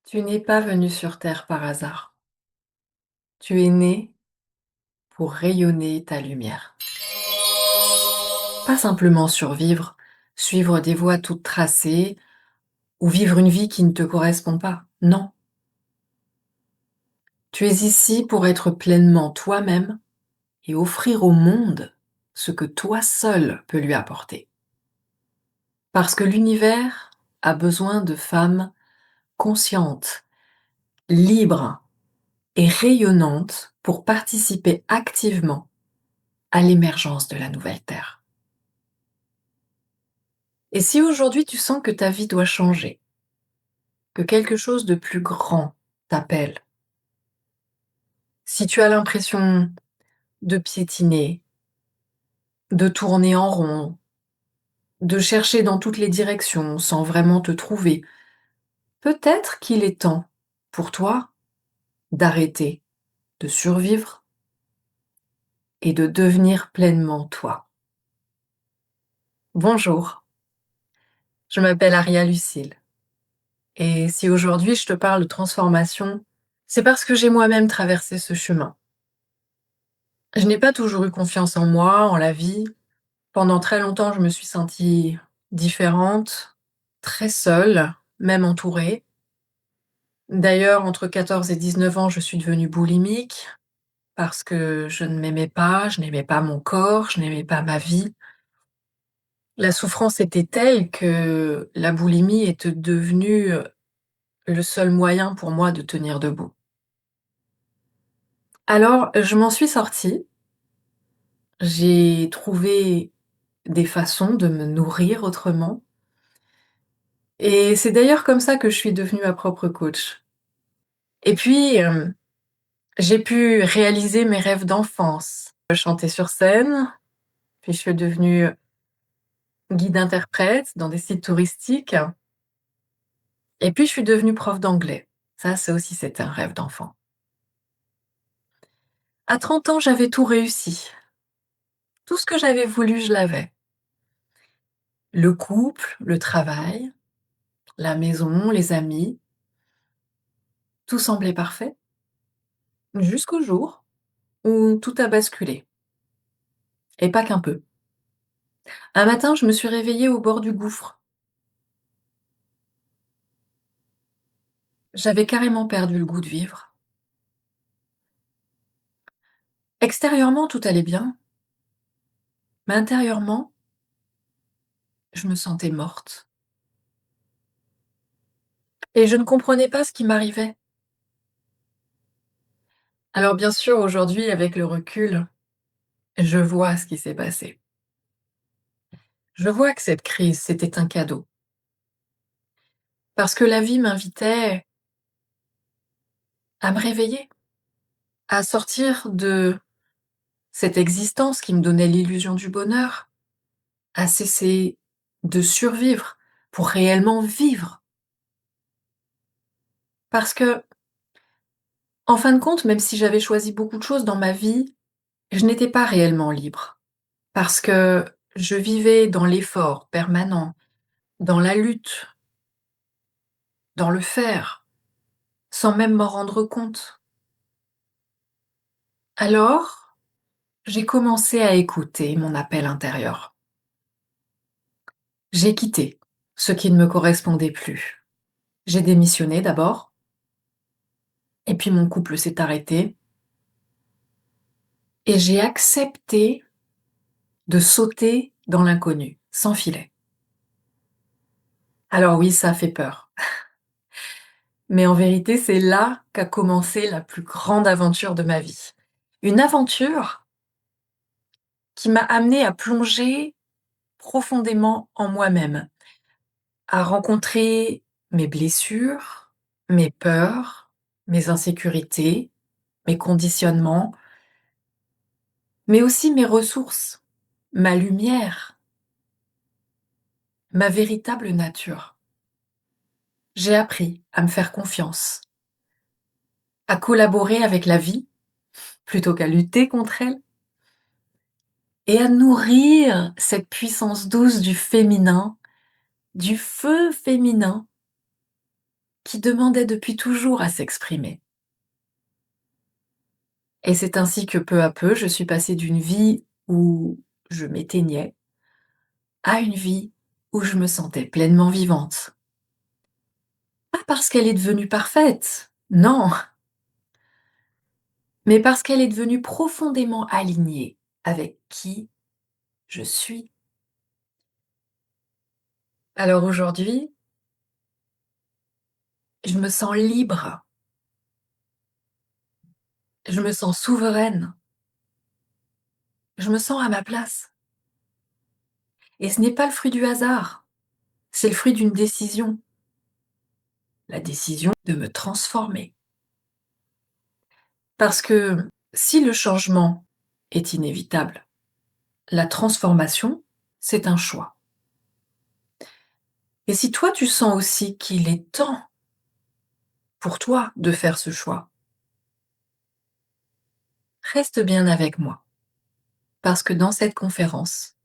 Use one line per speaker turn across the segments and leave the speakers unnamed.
Tu n'es pas venu sur Terre par hasard. Tu es né pour rayonner ta lumière. Pas simplement survivre, suivre des voies toutes tracées ou vivre une vie qui ne te correspond pas. Non. Tu es ici pour être pleinement toi-même et offrir au monde ce que toi seul peux lui apporter. Parce que l'univers a besoin de femmes conscientes, libres et rayonnantes pour participer activement à l'émergence de la nouvelle Terre. Et si aujourd'hui tu sens que ta vie doit changer, que quelque chose de plus grand t'appelle, si tu as l'impression de piétiner, de tourner en rond, de chercher dans toutes les directions sans vraiment te trouver, peut-être qu'il est temps pour toi d'arrêter de survivre et de devenir pleinement toi. Bonjour, je m'appelle Aria Lucille et si aujourd'hui je te parle de transformation, c'est parce que j'ai moi-même traversé ce chemin. Je n'ai pas toujours eu confiance en moi, en la vie. Pendant très longtemps, je me suis sentie différente, très seule, même entourée. D'ailleurs, entre 14 et 19 ans, je suis devenue boulimique parce que je ne m'aimais pas, je n'aimais pas mon corps, je n'aimais pas ma vie. La souffrance était telle que la boulimie est devenue le seul moyen pour moi de tenir debout. Alors, je m'en suis sortie. J'ai trouvé des façons de me nourrir autrement. Et c'est d'ailleurs comme ça que je suis devenue ma propre coach. Et puis, j'ai pu réaliser mes rêves d'enfance. Je chantais sur scène, puis je suis devenue guide-interprète dans des sites touristiques, et puis je suis devenue prof d'anglais. Ça aussi, c'était un rêve d'enfant. À 30 ans, j'avais tout réussi. Tout ce que j'avais voulu, je l'avais. Le couple, le travail, la maison, les amis, tout semblait parfait, jusqu'au jour où tout a basculé. Et pas qu'un peu. Un matin, je me suis réveillée au bord du gouffre. J'avais carrément perdu le goût de vivre. Extérieurement, tout allait bien, mais intérieurement, je me sentais morte. Et je ne comprenais pas ce qui m'arrivait. Alors bien sûr, aujourd'hui, avec le recul, je vois ce qui s'est passé. Je vois que cette crise, c'était un cadeau. Parce que la vie m'invitait à me réveiller, à sortir de cette existence qui me donnait l'illusion du bonheur, à cesser de survivre pour réellement vivre. Parce que, en fin de compte, même si j'avais choisi beaucoup de choses dans ma vie, je n'étais pas réellement libre. Parce que je vivais dans l'effort permanent, dans la lutte, dans le faire, sans même m'en rendre compte. Alors, j'ai commencé à écouter mon appel intérieur. J'ai quitté ce qui ne me correspondait plus. J'ai démissionné d'abord, et puis mon couple s'est arrêté, et j'ai accepté de sauter dans l'inconnu, sans filet. Alors oui, ça fait peur. Mais en vérité, c'est là qu'a commencé la plus grande aventure de ma vie. Une aventure qui m'a amenée à plonger profondément en moi-même, à rencontrer mes blessures, mes peurs, mes insécurités, mes conditionnements, mais aussi mes ressources, ma lumière, ma véritable nature. J'ai appris à me faire confiance, à collaborer avec la vie plutôt qu'à lutter contre elle, et à nourrir cette puissance douce du féminin, du feu féminin, qui demandait depuis toujours à s'exprimer. Et c'est ainsi que peu à peu, je suis passée d'une vie où je m'éteignais à une vie où je me sentais pleinement vivante. Pas parce qu'elle est devenue parfaite, non, mais parce qu'elle est devenue profondément alignée avec qui je suis. Alors aujourd'hui, je me sens libre, je me sens souveraine, je me sens à ma place. Et ce n'est pas le fruit du hasard, c'est le fruit d'une décision, la décision de me transformer. Parce que si le changement est inévitable, la transformation, c'est un choix. Et si toi tu sens aussi qu'il est temps pour toi de faire ce choix, reste bien avec moi, parce que dans cette conférence,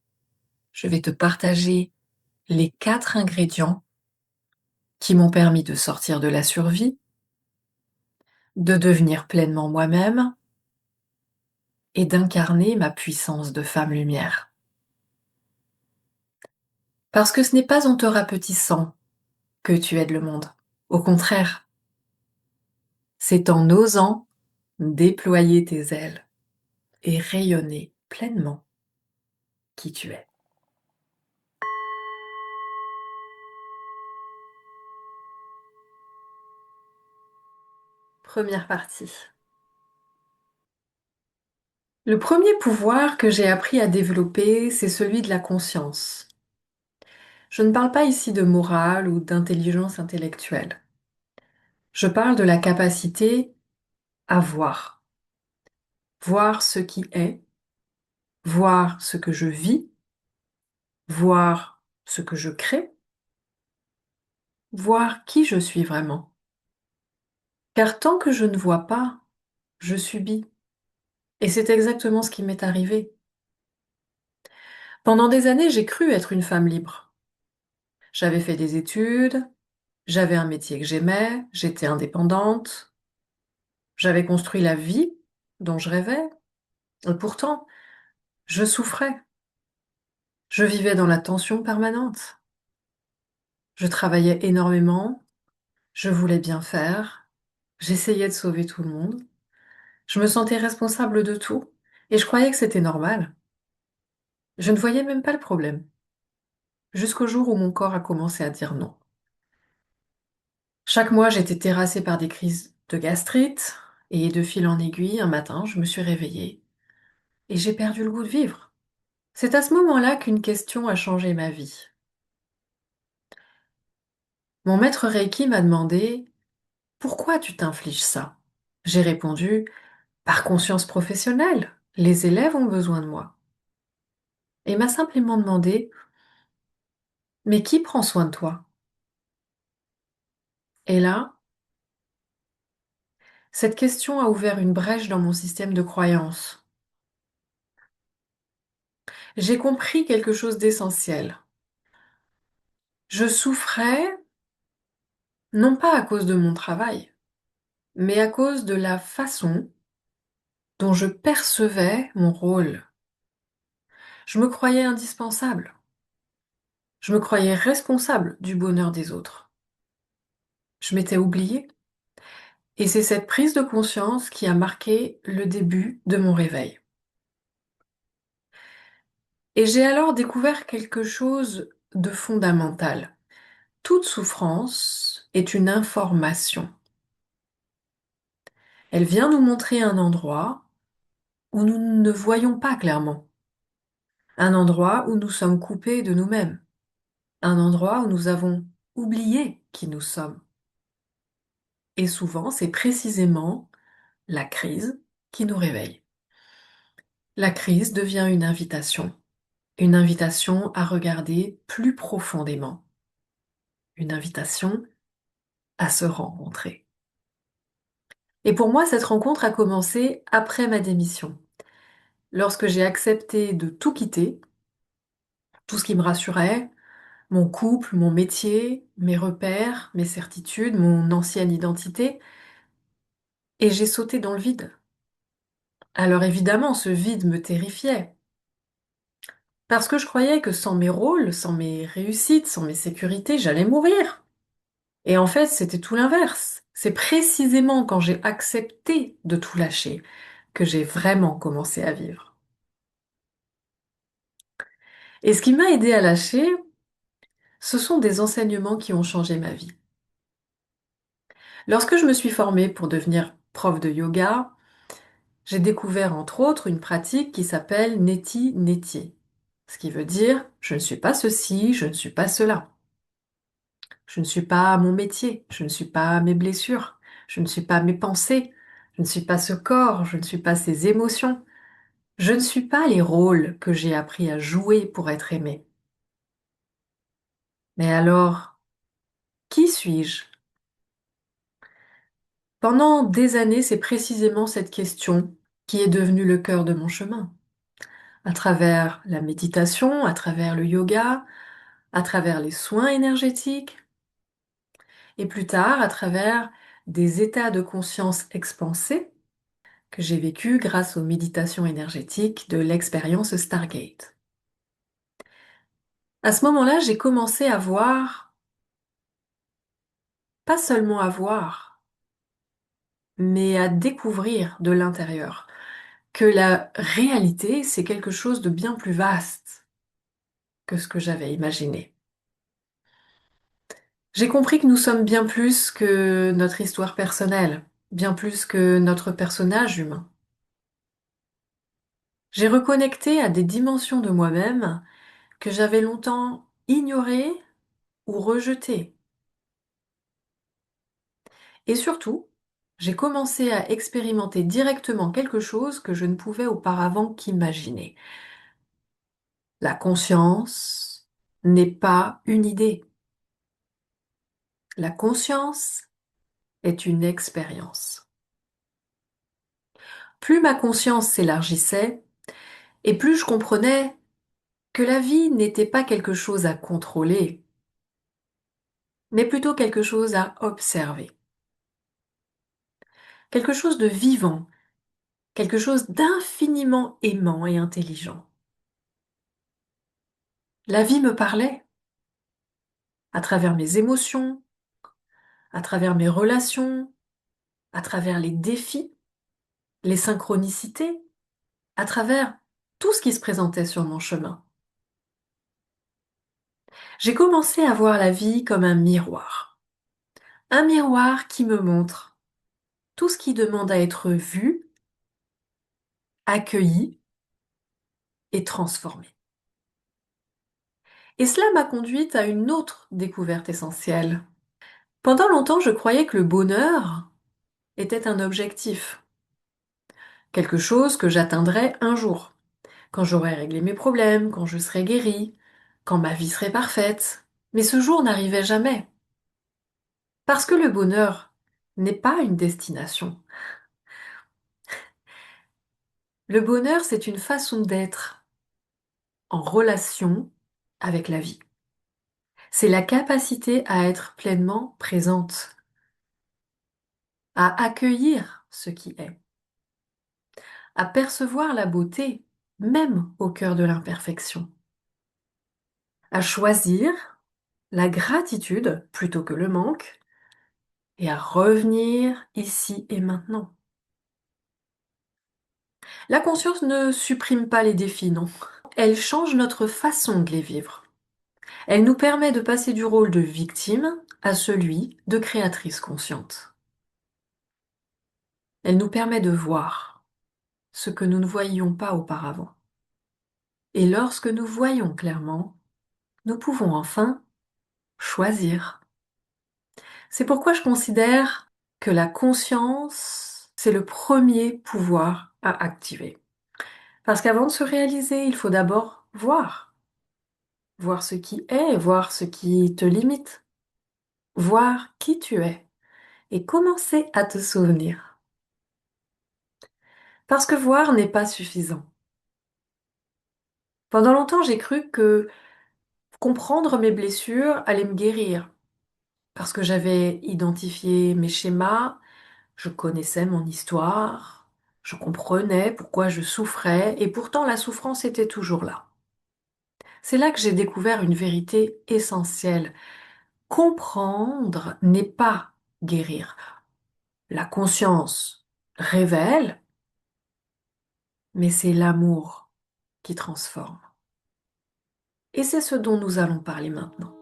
je vais te partager les 4 ingrédients qui m'ont permis de sortir de la survie, de devenir pleinement moi-même et d'incarner ma puissance de femme lumière. Parce que ce n'est pas en te rapetissant que tu aides le monde. Au contraire, c'est en osant déployer tes ailes et rayonner pleinement qui tu es. Première partie. Le premier pouvoir que j'ai appris à développer, c'est celui de la conscience. Je ne parle pas ici de morale ou d'intelligence intellectuelle. Je parle de la capacité à voir. Voir ce qui est, voir ce que je vis, voir ce que je crée, voir qui je suis vraiment. Car tant que je ne vois pas, je subis. Et c'est exactement ce qui m'est arrivé. Pendant des années, j'ai cru être une femme libre. J'avais fait des études, j'avais un métier que j'aimais, j'étais indépendante, j'avais construit la vie dont je rêvais. Et pourtant, je souffrais. Je vivais dans la tension permanente. Je travaillais énormément, je voulais bien faire, j'essayais de sauver tout le monde. Je me sentais responsable de tout et je croyais que c'était normal. Je ne voyais même pas le problème, jusqu'au jour où mon corps a commencé à dire non. Chaque mois, j'étais terrassée par des crises de gastrite et de fil en aiguille, un matin, je me suis réveillée et j'ai perdu le goût de vivre. C'est à ce moment-là qu'une question a changé ma vie. Mon maître Reiki m'a demandé: pourquoi tu t'infliges ça? J'ai répondu: par conscience professionnelle, les élèves ont besoin de moi. Et il m'a simplement demandé: mais qui prend soin de toi? Et là, cette question a ouvert une brèche dans mon système de croyances. J'ai compris quelque chose d'essentiel. Je souffrais non pas à cause de mon travail, mais à cause de la façon dont je percevais mon rôle. Je me croyais indispensable. Je me croyais responsable du bonheur des autres. Je m'étais oubliée. Et c'est cette prise de conscience qui a marqué le début de mon réveil. Et j'ai alors découvert quelque chose de fondamental. Toute souffrance est une information. Elle vient nous montrer un endroit où nous ne voyons pas clairement. Un endroit où nous sommes coupés de nous-mêmes. Un endroit où nous avons oublié qui nous sommes. Et souvent, c'est précisément la crise qui nous réveille. La crise devient une invitation à regarder plus profondément, une invitation à se rencontrer. Et pour moi, cette rencontre a commencé après ma démission, lorsque j'ai accepté de tout quitter, tout ce qui me rassurait, mon couple, mon métier, mes repères, mes certitudes, mon ancienne identité, et j'ai sauté dans le vide. Alors évidemment, ce vide me terrifiait, parce que je croyais que sans mes rôles, sans mes réussites, sans mes sécurités, j'allais mourir. Et en fait, c'était tout l'inverse. C'est précisément quand j'ai accepté de tout lâcher que j'ai vraiment commencé à vivre. Et ce qui m'a aidé à lâcher, ce sont des enseignements qui ont changé ma vie. Lorsque je me suis formée pour devenir prof de yoga, j'ai découvert entre autres une pratique qui s'appelle Neti Neti. Ce qui veut dire je ne suis pas ceci, je ne suis pas cela. Je ne suis pas mon métier, je ne suis pas mes blessures, je ne suis pas mes pensées, je ne suis pas ce corps, je ne suis pas ces émotions, je ne suis pas les rôles que j'ai appris à jouer pour être aimé. Mais alors, qui suis-je? Pendant des années, c'est précisément cette question qui est devenue le cœur de mon chemin. À travers la méditation, à travers le yoga, à travers les soins énergétiques, et plus tard à travers des états de conscience expansés que j'ai vécus grâce aux méditations énergétiques de l'expérience Stargate. À ce moment-là, j'ai commencé à voir, pas seulement à voir, mais à découvrir de l'intérieur que la réalité, c'est quelque chose de bien plus vaste que ce que j'avais imaginé. J'ai compris que nous sommes bien plus que notre histoire personnelle, bien plus que notre personnage humain. J'ai reconnecté à des dimensions de moi-même que j'avais longtemps ignorées ou rejetées. Et surtout, j'ai commencé à expérimenter directement quelque chose que je ne pouvais auparavant qu'imaginer. La conscience n'est pas une idée. La conscience est une expérience. Plus ma conscience s'élargissait, et plus je comprenais que la vie n'était pas quelque chose à contrôler, mais plutôt quelque chose à observer, quelque chose de vivant, quelque chose d'infiniment aimant et intelligent. La vie me parlait à travers mes émotions, à travers mes relations, à travers les défis, les synchronicités, à travers tout ce qui se présentait sur mon chemin. J'ai commencé à voir la vie comme un miroir qui me montre tout ce qui demande à être vu, accueilli et transformé. Et cela m'a conduite à une autre découverte essentielle. Pendant longtemps, je croyais que le bonheur était un objectif, quelque chose que j'atteindrais un jour, quand j'aurais réglé mes problèmes, quand je serais guérie, quand ma vie serait parfaite. Mais ce jour n'arrivait jamais, parce que le bonheur n'est pas une destination. Le bonheur, c'est une façon d'être en relation avec la vie. C'est la capacité à être pleinement présente, à accueillir ce qui est, à percevoir la beauté, même au cœur de l'imperfection, à choisir la gratitude plutôt que le manque et à revenir ici et maintenant. La conscience ne supprime pas les défis, non. Elle change notre façon de les vivre. Elle nous permet de passer du rôle de victime à celui de créatrice consciente. Elle nous permet de voir ce que nous ne voyions pas auparavant. Et lorsque nous voyons clairement, nous pouvons enfin choisir. C'est pourquoi je considère que la conscience, c'est le premier pouvoir à activer. Parce qu'avant de se réaliser, il faut d'abord voir. Voir ce qui est, voir ce qui te limite, voir qui tu es et commencer à te souvenir. Parce que voir n'est pas suffisant. Pendant longtemps, j'ai cru que Comprendre mes blessures allait me guérir, parce que j'avais identifié mes schémas, je connaissais mon histoire, je comprenais pourquoi je souffrais, et pourtant la souffrance était toujours là. C'est là que j'ai découvert une vérité essentielle. Comprendre n'est pas guérir. La conscience révèle, mais c'est l'amour qui transforme. Et c'est ce dont nous allons parler maintenant.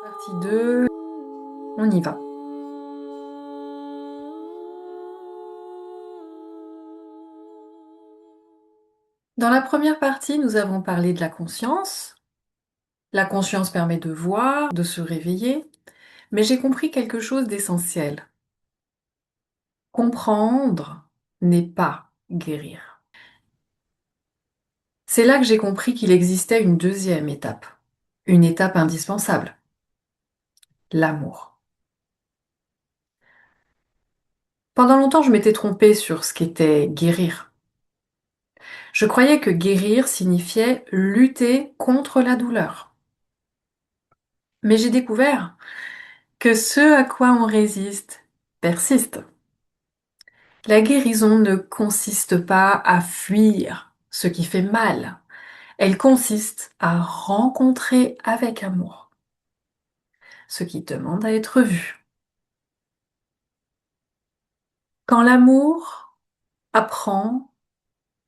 Partie 2, on y va. Dans la première partie, nous avons parlé de la conscience. La conscience permet de voir, de se réveiller, mais j'ai compris quelque chose d'essentiel. Comprendre n'est pas guérir. C'est là que j'ai compris qu'il existait une deuxième étape, une étape indispensable, l'amour. Pendant longtemps, je m'étais trompée sur ce qu'était guérir. Je croyais que guérir signifiait lutter contre la douleur. Mais j'ai découvert que ce à quoi on résiste persiste. La guérison ne consiste pas à fuir ce qui fait mal. Elle consiste à rencontrer avec amour ce qui demande à être vu. Quand l'amour apprend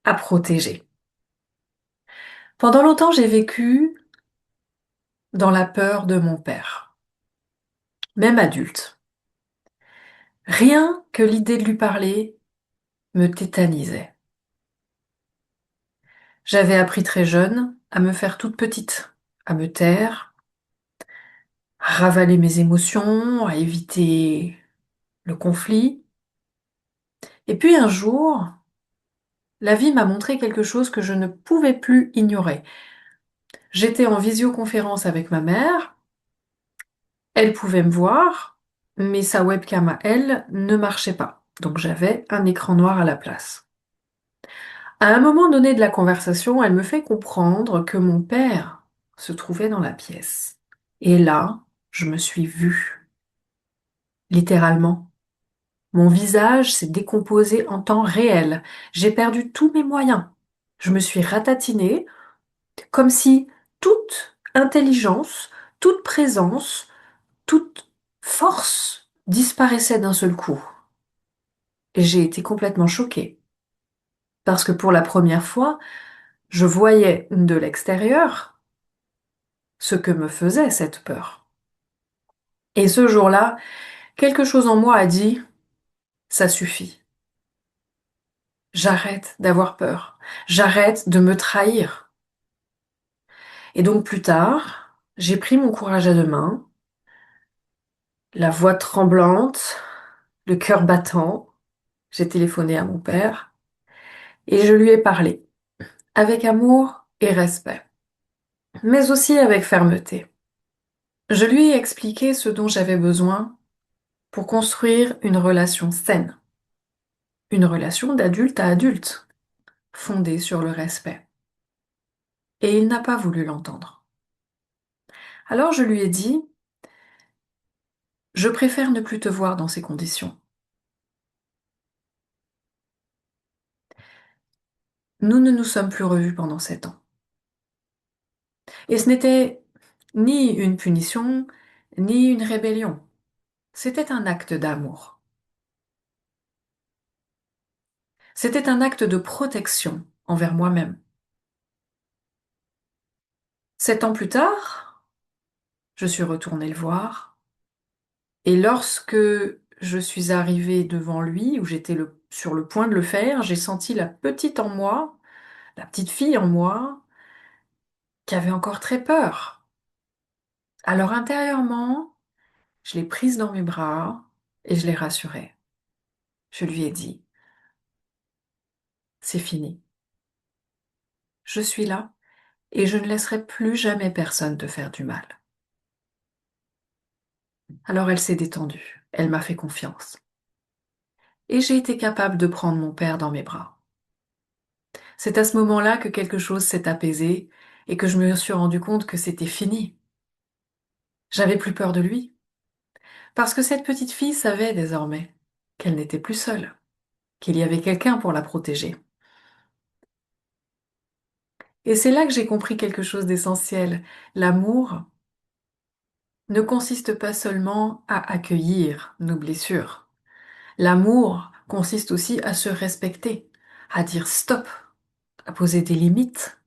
à protéger. Pendant longtemps, j'ai vécu dans la peur de mon père, même adulte. Rien que l'idée de lui parler me tétanisait. J'avais appris très jeune à me faire toute petite, à me taire, à ravaler mes émotions, à éviter le conflit. Et puis un jour, la vie m'a montré quelque chose que je ne pouvais plus ignorer. J'étais en visioconférence avec ma mère, elle pouvait me voir, mais sa webcam à elle ne marchait pas. Donc j'avais un écran noir à la place. À un moment donné de la conversation, elle me fait comprendre que mon père se trouvait dans la pièce. Et là, je me suis vue, littéralement. Mon visage s'est décomposé en temps réel. J'ai perdu tous mes moyens. Je me suis ratatinée, comme si toute intelligence, toute présence, toute force disparaissait d'un seul coup. Et j'ai été complètement choquée. Parce que pour la première fois, je voyais de l'extérieur ce que me faisait cette peur. Et ce jour-là, quelque chose en moi a dit, ça suffit. J'arrête d'avoir peur. J'arrête de me trahir. Et donc plus tard, j'ai pris mon courage à deux mains, la voix tremblante, le cœur battant. J'ai téléphoné à mon père et je lui ai parlé, avec amour et respect, mais aussi avec fermeté. Je lui ai expliqué ce dont j'avais besoin pour construire une relation saine, une relation d'adulte à adulte, fondée sur le respect. Et il n'a pas voulu l'entendre. Alors je lui ai dit, je préfère ne plus te voir dans ces conditions. Nous ne nous sommes plus revus pendant 7 ans. Et ce n'était Ni une punition, ni une rébellion. C'était un acte d'amour. C'était un acte de protection envers moi-même. 7 ans plus tard, je suis retournée le voir, et lorsque je suis arrivée devant lui, où j'étais sur le point de le faire, j'ai senti la petite en moi, la petite fille en moi, qui avait encore très peur. Alors intérieurement, je l'ai prise dans mes bras et je l'ai rassurée. Je lui ai dit, c'est fini. Je suis là et je ne laisserai plus jamais personne te faire du mal. Alors elle s'est détendue, elle m'a fait confiance. Et j'ai été capable de prendre mon père dans mes bras. C'est à ce moment-là que quelque chose s'est apaisé et que je me suis rendu compte que c'était fini. J'avais plus peur de lui, parce que cette petite fille savait désormais qu'elle n'était plus seule, qu'il y avait quelqu'un pour la protéger. Et c'est là que j'ai compris quelque chose d'essentiel. L'amour ne consiste pas seulement à accueillir nos blessures. L'amour consiste aussi à se respecter, à dire stop, à poser des limites,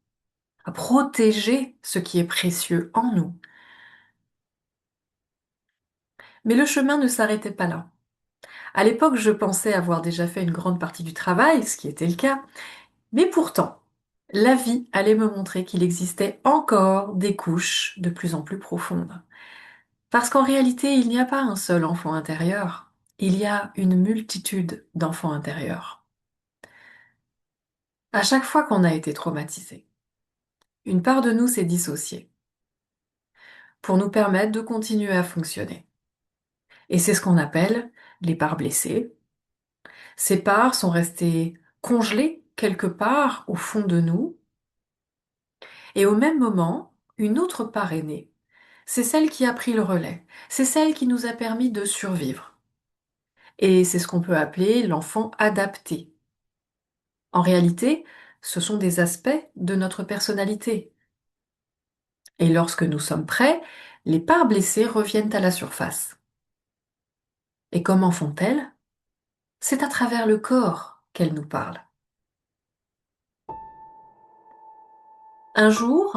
à protéger ce qui est précieux en nous. Mais le chemin ne s'arrêtait pas là. À l'époque, je pensais avoir déjà fait une grande partie du travail, ce qui était le cas, mais pourtant, la vie allait me montrer qu'il existait encore des couches de plus en plus profondes. Parce qu'en réalité, il n'y a pas un seul enfant intérieur, il y a une multitude d'enfants intérieurs. À chaque fois qu'on a été traumatisé, une part de nous s'est dissociée pour nous permettre de continuer à fonctionner. Et c'est ce qu'on appelle les parts blessées. Ces parts sont restées congelées quelque part au fond de nous, et au même moment, une autre part est née. C'est celle qui a pris le relais, c'est celle qui nous a permis de survivre. Et c'est ce qu'on peut appeler l'enfant adapté. En réalité, ce sont des aspects de notre personnalité. Et lorsque nous sommes prêts, les parts blessées reviennent à la surface. Et comment font-elles? C'est à travers le corps qu'elles nous parlent. Un jour,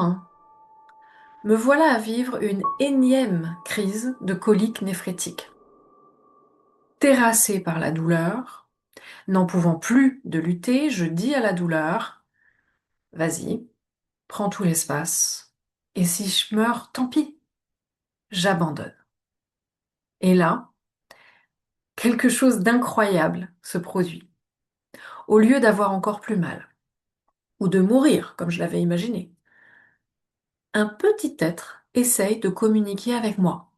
me voilà à vivre une énième crise de colique néphrétique. Terrassée par la douleur, n'en pouvant plus de lutter, je dis à la douleur, vas-y, prends tout l'espace, et si je meurs, tant pis, j'abandonne. Et là, quelque chose d'incroyable se produit. Au lieu d'avoir encore plus mal, ou de mourir comme je l'avais imaginé, un petit être essaye de communiquer avec moi.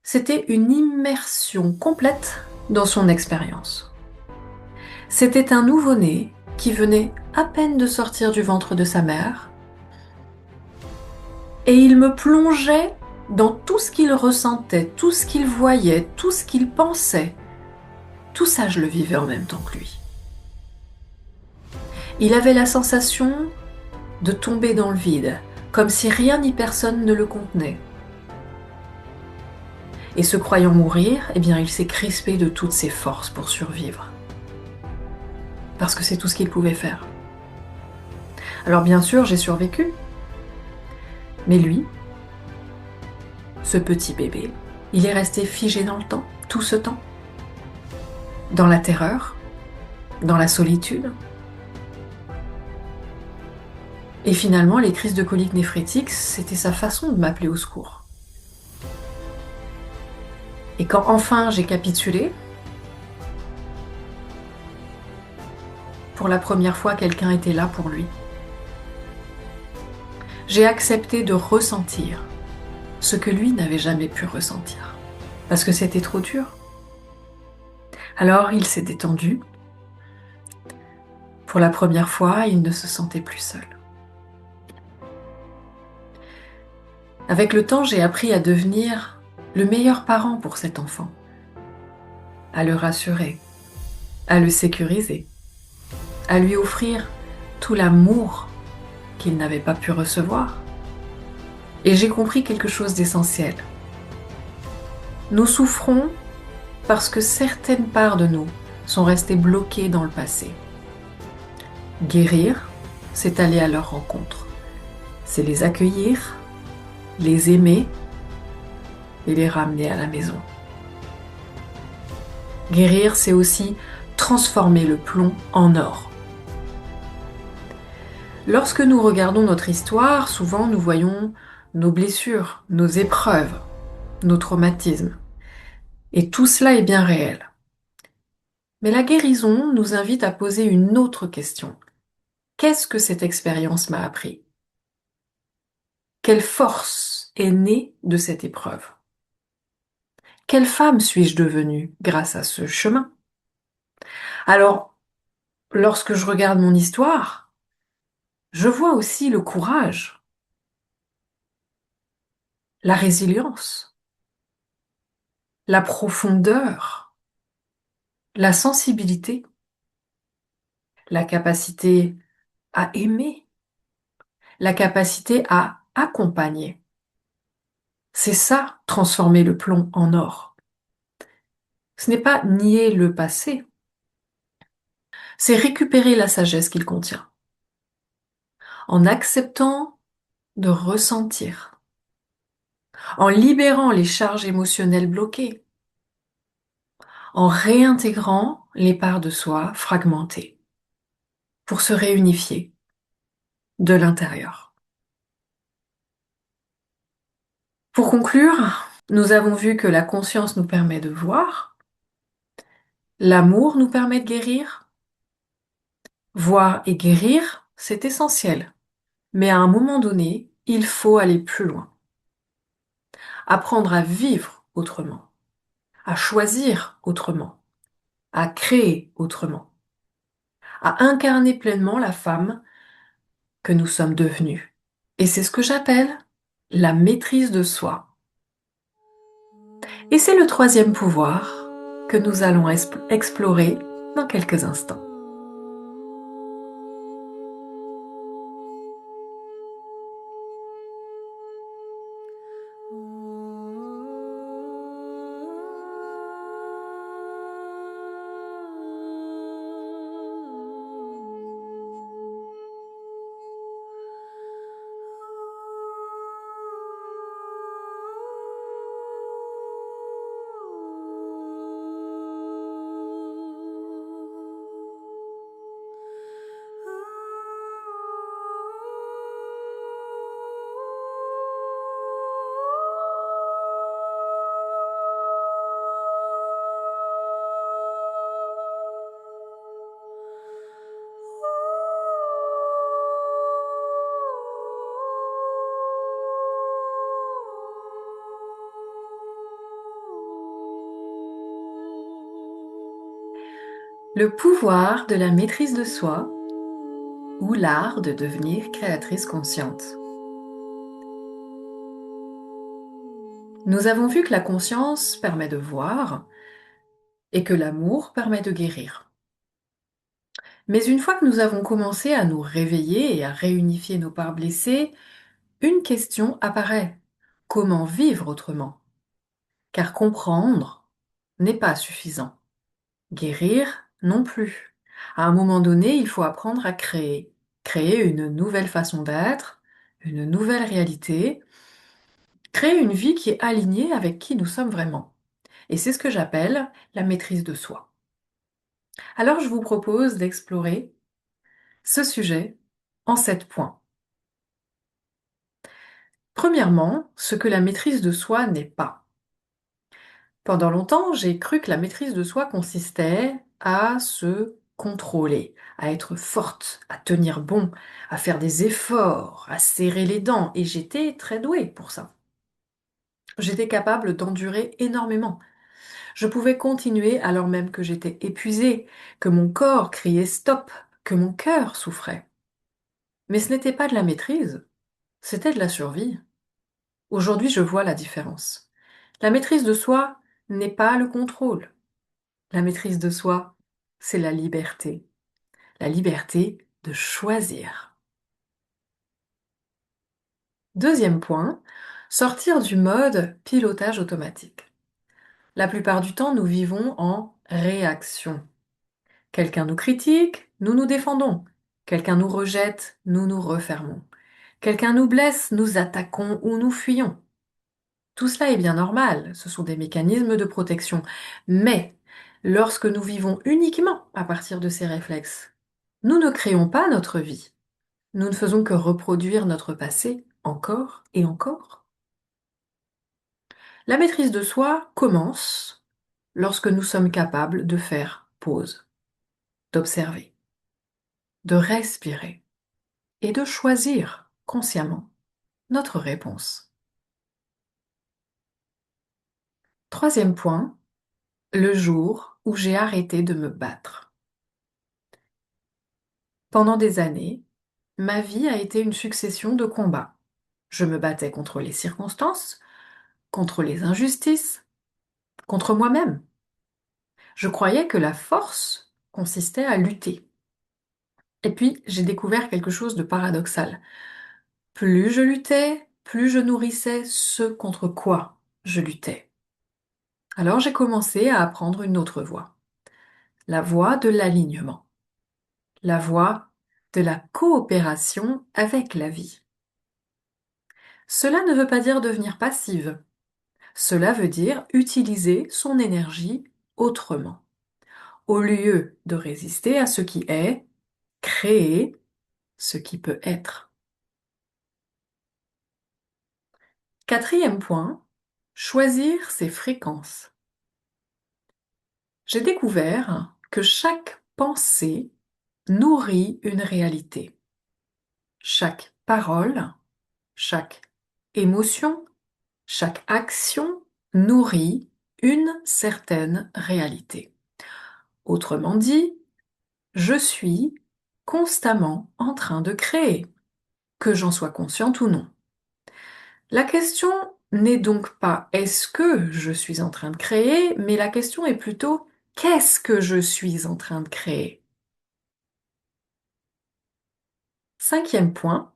C'était une immersion complète dans son expérience. C'était un nouveau-né qui venait à peine de sortir du ventre de sa mère, et il me plongeait dans tout ce qu'il ressentait, tout ce qu'il voyait, tout ce qu'il pensait. Tout ça, je le vivais en même temps que lui. Il avait la sensation de tomber dans le vide, comme si rien ni personne ne le contenait. Et se croyant mourir, eh bien, il s'est crispé de toutes ses forces pour survivre. Parce que c'est tout ce qu'il pouvait faire. Alors bien sûr, j'ai survécu. Mais lui, ce petit bébé, il est resté figé dans le temps, tout ce temps. Dans la terreur, dans la solitude. Et finalement, les crises de colique néphrétique, c'était sa façon de m'appeler au secours. Et quand enfin j'ai capitulé, pour la première fois, quelqu'un était là pour lui. J'ai accepté de ressentir ce que lui n'avait jamais pu ressentir, parce que c'était trop dur. Alors il s'est détendu. Pour la première fois, il ne se sentait plus seul. Avec le temps, j'ai appris à devenir le meilleur parent pour cet enfant, à le rassurer, à le sécuriser, à lui offrir tout l'amour qu'il n'avait pas pu recevoir. Et j'ai compris quelque chose d'essentiel. Nous souffrons parce que certaines parts de nous sont restées bloquées dans le passé. Guérir, c'est aller à leur rencontre. C'est les accueillir, les aimer et les ramener à la maison. Guérir, c'est aussi transformer le plomb en or. Lorsque nous regardons notre histoire, souvent nous voyons nos blessures, nos épreuves, nos traumatismes. Et tout cela est bien réel. Mais la guérison nous invite à poser une autre question. Qu'est-ce que cette expérience m'a appris? Quelle force est née de cette épreuve? Quelle femme suis-je devenue grâce à ce chemin? Alors, lorsque je regarde mon histoire, je vois aussi le courage, la résilience, la profondeur, la sensibilité, la capacité à aimer, la capacité à accompagner. C'est ça, transformer le plomb en or. Ce n'est pas nier le passé, c'est récupérer la sagesse qu'il contient, en acceptant de ressentir, en libérant les charges émotionnelles bloquées, en réintégrant les parts de soi fragmentées, pour se réunifier de l'intérieur. Pour conclure, nous avons vu que la conscience nous permet de voir, l'amour nous permet de guérir. Voir et guérir, c'est essentiel. Mais à un moment donné, il faut aller plus loin. Apprendre à vivre autrement, à choisir autrement, à créer autrement, à incarner pleinement la femme que nous sommes devenues. Et c'est ce que j'appelle la maîtrise de soi. Et c'est le troisième pouvoir que nous allons explorer dans quelques instants. Le pouvoir de la maîtrise de soi ou l'art de devenir créatrice consciente. Nous avons vu que la conscience permet de voir et que l'amour permet de guérir. Mais une fois que nous avons commencé à nous réveiller et à réunifier nos parts blessées, une question apparaît. Comment vivre autrement? Car comprendre n'est pas suffisant. Guérir non plus. À un moment donné, il faut apprendre à créer. Créer une nouvelle façon d'être, une nouvelle réalité, créer une vie qui est alignée avec qui nous sommes vraiment. Et c'est ce que j'appelle la maîtrise de soi. Alors je vous propose d'explorer ce sujet en 7 points. Premièrement, ce que la maîtrise de soi n'est pas. Pendant longtemps, j'ai cru que la maîtrise de soi consistait à se contrôler, à être forte, à tenir bon, à faire des efforts, à serrer les dents, et j'étais très douée pour ça. J'étais capable d'endurer énormément. Je pouvais continuer alors même que j'étais épuisée, que mon corps criait stop, que mon cœur souffrait. Mais ce n'était pas de la maîtrise, c'était de la survie. Aujourd'hui, je vois la différence. La maîtrise de soi n'est pas le contrôle. La maîtrise de soi, c'est la liberté. La liberté de choisir. Deuxième point, sortir du mode pilotage automatique. La plupart du temps, nous vivons en réaction. Quelqu'un nous critique, nous nous défendons. Quelqu'un nous rejette, nous nous refermons. Quelqu'un nous blesse, nous attaquons ou nous fuyons. Tout cela est bien normal, ce sont des mécanismes de protection. Mais lorsque nous vivons uniquement à partir de ces réflexes, nous ne créons pas notre vie. Nous ne faisons que reproduire notre passé encore et encore. La maîtrise de soi commence lorsque nous sommes capables de faire pause, d'observer, de respirer et de choisir consciemment notre réponse. Troisième point, le jour où j'ai arrêté de me battre. Pendant des années, ma vie a été une succession de combats. Je me battais contre les circonstances, contre les injustices, contre moi-même. Je croyais que la force consistait à lutter. Et puis, j'ai découvert quelque chose de paradoxal. Plus je luttais, plus je nourrissais ce contre quoi je luttais. Alors j'ai commencé à apprendre une autre voie, la voie de l'alignement, la voie de la coopération avec la vie. Cela ne veut pas dire devenir passive, cela veut dire utiliser son énergie autrement. Au lieu de résister à ce qui est, créer ce qui peut être. Quatrième point, choisir ses fréquences. J'ai découvert que chaque pensée nourrit une réalité. Chaque parole, chaque émotion, chaque action nourrit une certaine réalité. Autrement dit, je suis constamment en train de créer, que j'en sois consciente ou non. La question n'est donc pas est-ce que je suis en train de créer, mais la question est plutôt qu'est-ce que je suis en train de créer? Cinquième point,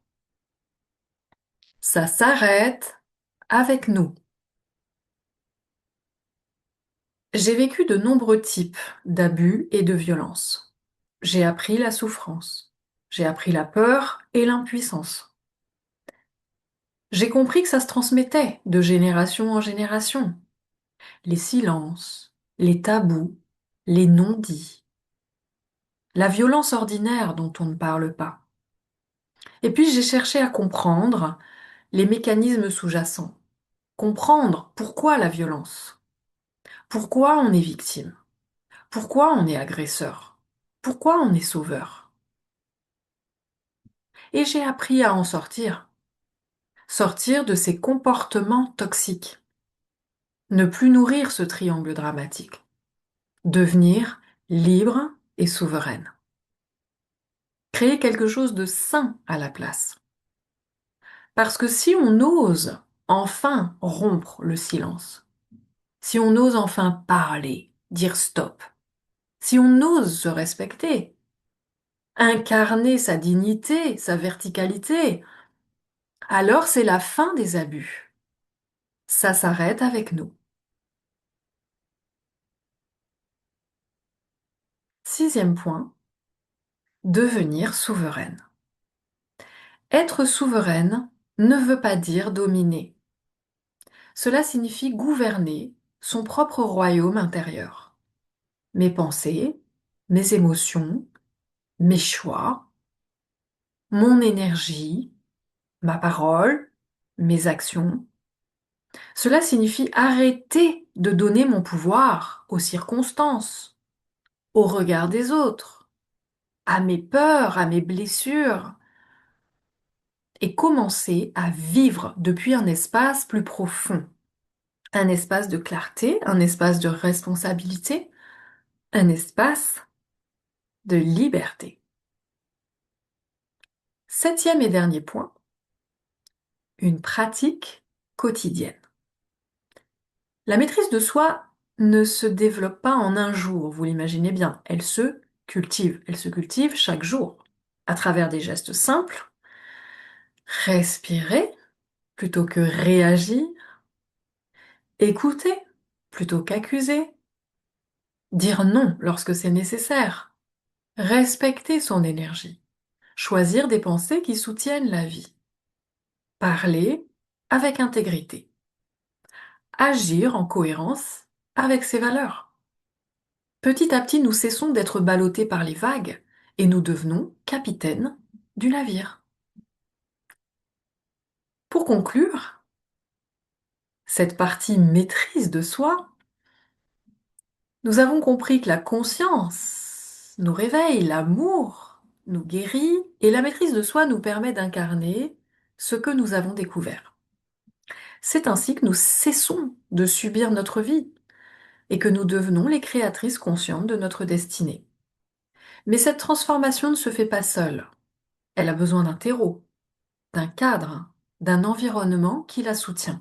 ça s'arrête avec nous. J'ai vécu de nombreux types d'abus et de violences. J'ai appris la souffrance. J'ai appris la peur et l'impuissance. J'ai compris que ça se transmettait de génération en génération. Les silences, les tabous, les non-dits, la violence ordinaire dont on ne parle pas. Et puis j'ai cherché à comprendre les mécanismes sous-jacents, comprendre pourquoi la violence, pourquoi on est victime, pourquoi on est agresseur, pourquoi on est sauveur. Et j'ai appris à en sortir, sortir de ces comportements toxiques, ne plus nourrir ce triangle dramatique, devenir libre et souveraine, créer quelque chose de sain à la place. Parce que si on ose enfin rompre le silence, si on ose enfin parler, dire stop, si on ose se respecter, incarner sa dignité, sa verticalité, alors c'est la fin des abus. Ça s'arrête avec nous. Sixième point, devenir souveraine. Être souveraine ne veut pas dire dominer. Cela signifie gouverner son propre royaume intérieur. Mes pensées, mes émotions, mes choix, mon énergie, ma parole, mes actions. Cela signifie arrêter de donner mon pouvoir aux circonstances, au regard des autres, à mes peurs, à mes blessures, et commencer à vivre depuis un espace plus profond, un espace de clarté, un espace de responsabilité, un espace de liberté. Septième et dernier point, une pratique quotidienne. La maîtrise de soi ne se développe pas en un jour, vous l'imaginez bien, elle se cultive. Elle se cultive chaque jour, à travers des gestes simples, respirer, plutôt que réagir, écouter plutôt qu'accuser, dire non lorsque c'est nécessaire, respecter son énergie, choisir des pensées qui soutiennent la vie, parler avec intégrité, agir en cohérence avec ses valeurs. Petit à petit, nous cessons d'être ballottés par les vagues et nous devenons capitaines du navire. Pour conclure, cette partie maîtrise de soi, nous avons compris que la conscience nous réveille, l'amour nous guérit et la maîtrise de soi nous permet d'incarner ce que nous avons découvert. C'est ainsi que nous cessons de subir notre vie et que nous devenons les créatrices conscientes de notre destinée. Mais cette transformation ne se fait pas seule. Elle a besoin d'un terreau, d'un cadre, d'un environnement qui la soutient.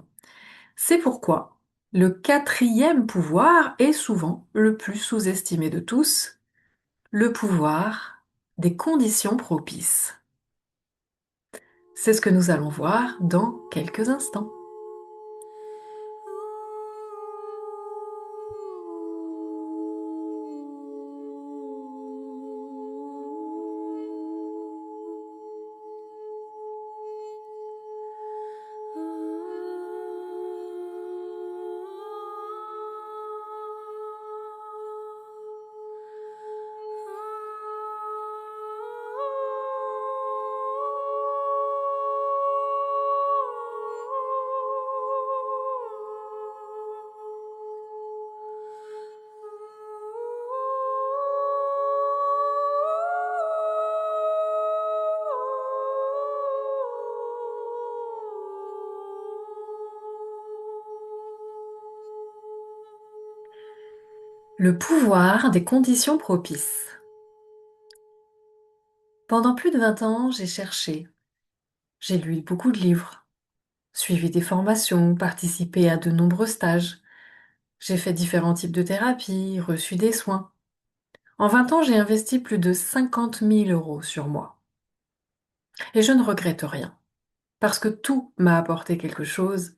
C'est pourquoi le quatrième pouvoir est souvent le plus sous-estimé de tous, le pouvoir des conditions propices. C'est ce que nous allons voir dans quelques instants. Le pouvoir des conditions propices. Pendant plus de 20 ans, j'ai cherché, j'ai lu beaucoup de livres, suivi des formations, participé à de nombreux stages. J'ai fait différents types de thérapies, reçu des soins. En 20 ans, j'ai investi plus de 50 000 euros sur moi. Et je ne regrette rien, parce que tout m'a apporté quelque chose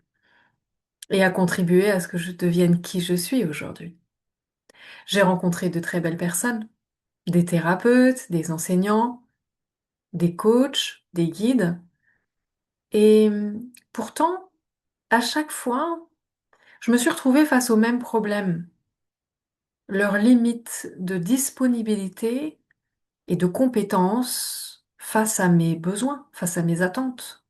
et a contribué à ce que je devienne qui je suis aujourd'hui. J'ai rencontré de très belles personnes, des thérapeutes, des enseignants, des coachs, des guides. Et pourtant, à chaque fois, je me suis retrouvée face au même problème. Leurs limites de disponibilité et de compétences face à mes besoins, face à mes attentes.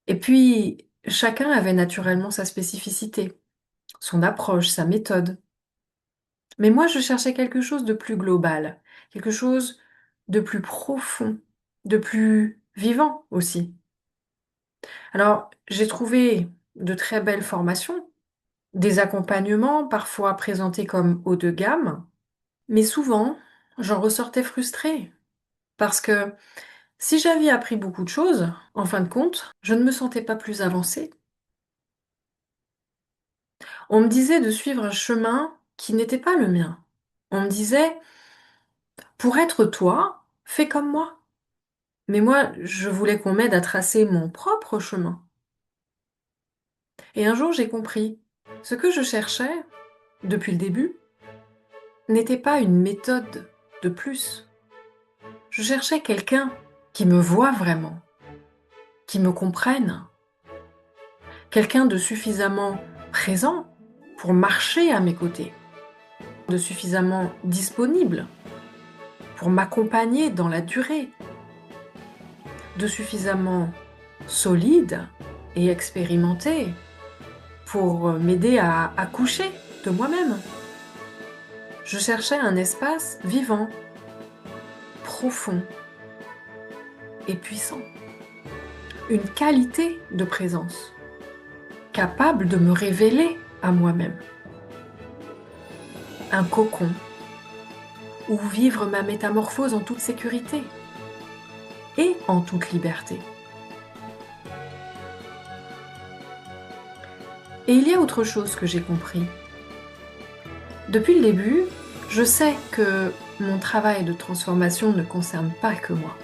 Et puis, chacun avait naturellement sa spécificité, son approche, sa méthode. Mais moi, je cherchais quelque chose de plus global, quelque chose de plus profond, de plus vivant aussi. Alors, j'ai trouvé de très belles formations, des accompagnements parfois présentés comme haut de gamme, mais souvent, j'en ressortais frustrée parce que si j'avais appris beaucoup de choses, en fin de compte, je ne me sentais pas plus avancée. On me disait de suivre un chemin qui n'était pas le mien. On me disait, pour être toi, fais comme moi. Mais moi, je voulais qu'on m'aide à tracer mon propre chemin. Et un jour, j'ai compris, ce que je cherchais, depuis le début, n'était pas une méthode de plus. Je cherchais quelqu'un qui me voit vraiment, qui me comprenne, quelqu'un de suffisamment présent pour marcher à mes côtés, de suffisamment disponible pour m'accompagner dans la durée, de suffisamment solide et expérimenté pour m'aider à accoucher de moi-même. Je cherchais un espace vivant, profond et puissant, une qualité de présence, capable de me révéler à moi-même, un cocon où vivre ma métamorphose en toute sécurité et en toute liberté. Et il y a autre chose que j'ai compris. Depuis le début, je sais que mon travail de transformation ne concerne pas que moi.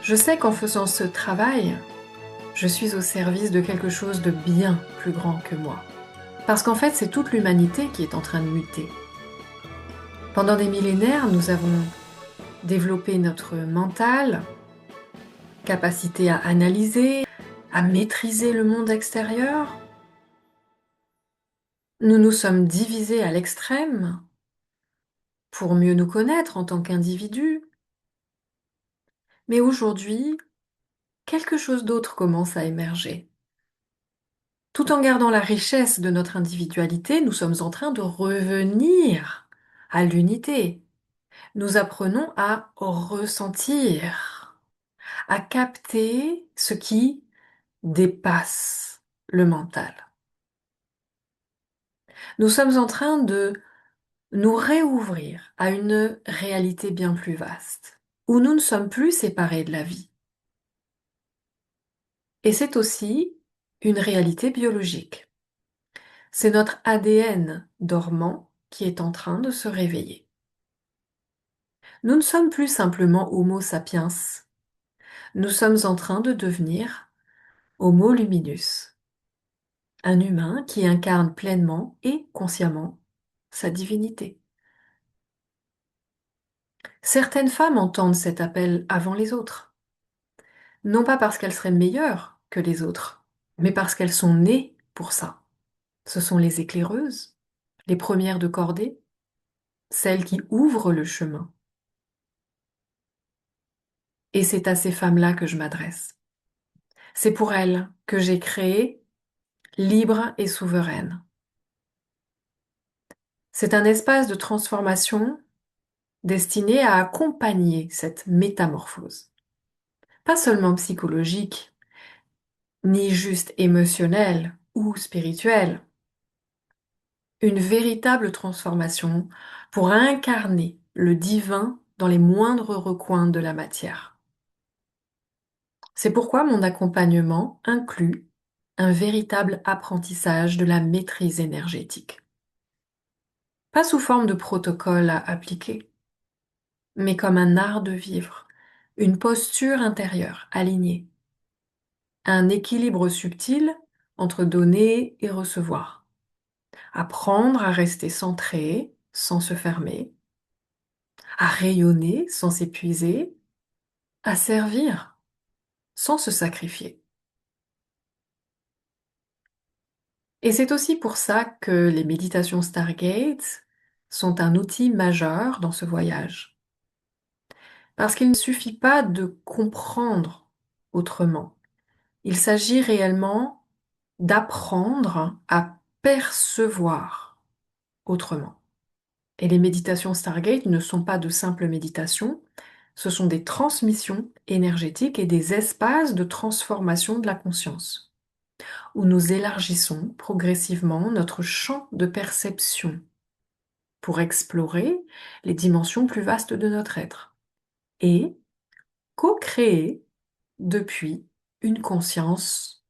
Je sais qu'en faisant ce travail, Je suis au service de quelque chose de bien plus grand que moi. Parce qu'en fait, c'est toute l'humanité qui est en train de muter. Pendant des millénaires, nous avons développé notre mental, capacité à analyser, à maîtriser le monde extérieur. Nous nous sommes divisés à l'extrême pour mieux nous connaître en tant qu'individus. Mais aujourd'hui, quelque chose d'autre commence à émerger. Tout en gardant la richesse de notre individualité, nous sommes en train de revenir à l'unité. Nous apprenons à ressentir, à capter ce qui dépasse le mental. Nous sommes en train de nous réouvrir à une réalité bien plus vaste, où nous ne sommes plus séparés de la vie. Et c'est aussi une réalité biologique. C'est notre ADN dormant qui est en train de se réveiller. Nous ne sommes plus simplement Homo sapiens, nous sommes en train de devenir Homo luminus, un humain qui incarne pleinement et consciemment sa divinité. Certaines femmes entendent cet appel avant les autres, non pas parce qu'elles seraient meilleures que les autres, mais parce qu'elles sont nées pour ça. Ce sont les éclaireuses, les premières de cordée, celles qui ouvrent le chemin. Et c'est à ces femmes-là que je m'adresse. C'est pour elles que j'ai créé Libre et Souveraine. C'est un espace de transformation destiné à accompagner cette métamorphose. Pas seulement psychologique, ni juste émotionnelle ou spirituelle. Une véritable transformation pour incarner le divin dans les moindres recoins de la matière. C'est pourquoi mon accompagnement inclut un véritable apprentissage de la maîtrise énergétique. Pas sous forme de protocole à appliquer, mais comme un art de vivre, une posture intérieure alignée, un équilibre subtil entre donner et recevoir. Apprendre à rester centré sans se fermer, à rayonner sans s'épuiser, à servir sans se sacrifier. Et c'est aussi pour ça que les méditations Stargate sont un outil majeur dans ce voyage. Parce qu'il ne suffit pas de comprendre autrement. Il s'agit réellement d'apprendre à percevoir autrement. Et les méditations Stargate ne sont pas de simples méditations, ce sont des transmissions énergétiques et des espaces de transformation de la conscience, où nous élargissons progressivement notre champ de perception pour explorer les dimensions plus vastes de notre être et co-créer depuis une conscience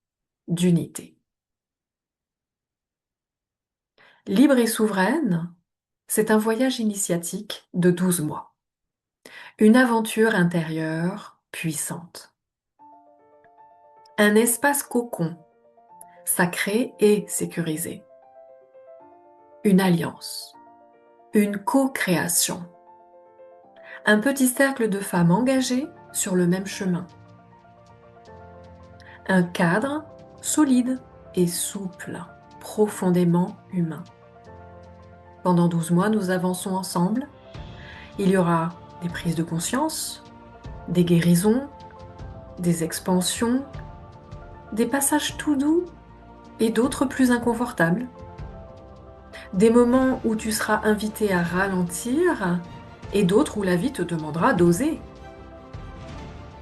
d'unité. Libre et souveraine, c'est un voyage initiatique de 12 mois. Une aventure intérieure puissante. Un espace cocon, sacré et sécurisé. Une alliance. Une co-création. Un petit cercle de femmes engagées sur le même chemin. Un cadre solide et souple, profondément humain. Pendant 12 mois, nous avançons ensemble. Il y aura des prises de conscience, des guérisons, des expansions, des passages tout doux et d'autres plus inconfortables. Des moments où tu seras invité à ralentir et d'autres où la vie te demandera d'oser.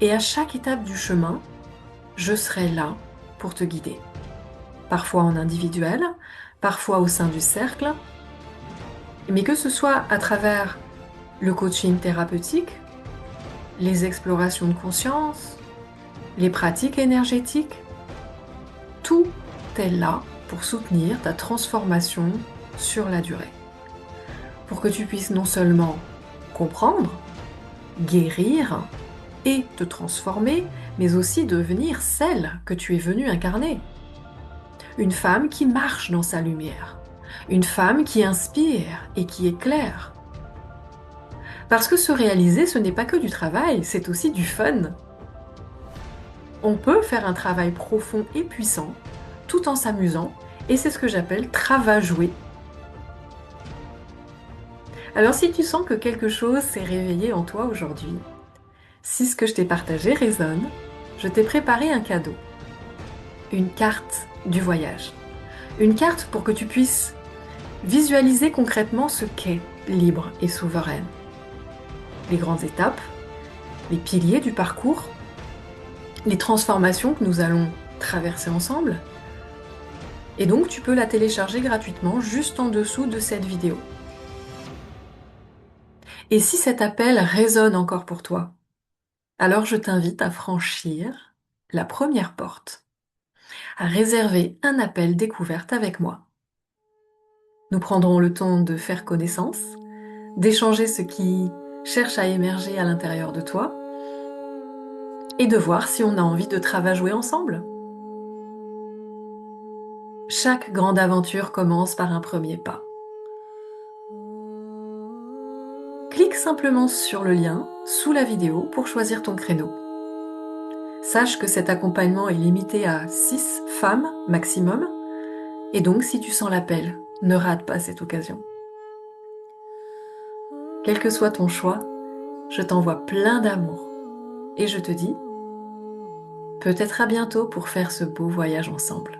Et à chaque étape du chemin, je serai là pour te guider. Parfois en individuel, parfois au sein du cercle, mais que ce soit à travers le coaching thérapeutique, les explorations de conscience, les pratiques énergétiques, tout est là pour soutenir ta transformation sur la durée. Pour que tu puisses non seulement comprendre, guérir et te transformer, mais aussi devenir celle que tu es venue incarner. Une femme qui marche dans sa lumière. Une femme qui inspire et qui éclaire. Parce que se réaliser, ce n'est pas que du travail, c'est aussi du fun. On peut faire un travail profond et puissant, tout en s'amusant, et c'est ce que j'appelle travail-jouer. Alors si tu sens que quelque chose s'est réveillé en toi aujourd'hui, si ce que je t'ai partagé résonne, je t'ai préparé un cadeau. Une carte du voyage. Une carte pour que tu puisses visualiser concrètement ce qu'est libre et souveraine. Les grandes étapes, les piliers du parcours, les transformations que nous allons traverser ensemble. Et donc tu peux la télécharger gratuitement juste en dessous de cette vidéo. Et si cet appel résonne encore pour toi, alors je t'invite à franchir la première porte, à réserver un appel découverte avec moi. Nous prendrons le temps de faire connaissance, d'échanger ce qui cherche à émerger à l'intérieur de toi et de voir si on a envie de travailler ensemble. Chaque grande aventure commence par un premier pas. Clique simplement sur le lien sous la vidéo pour choisir ton créneau. Sache que cet accompagnement est limité à 6 femmes maximum, et donc si tu sens l'appel, ne rate pas cette occasion. Quel que soit ton choix, je t'envoie plein d'amour, et je te dis peut-être à bientôt pour faire ce beau voyage ensemble.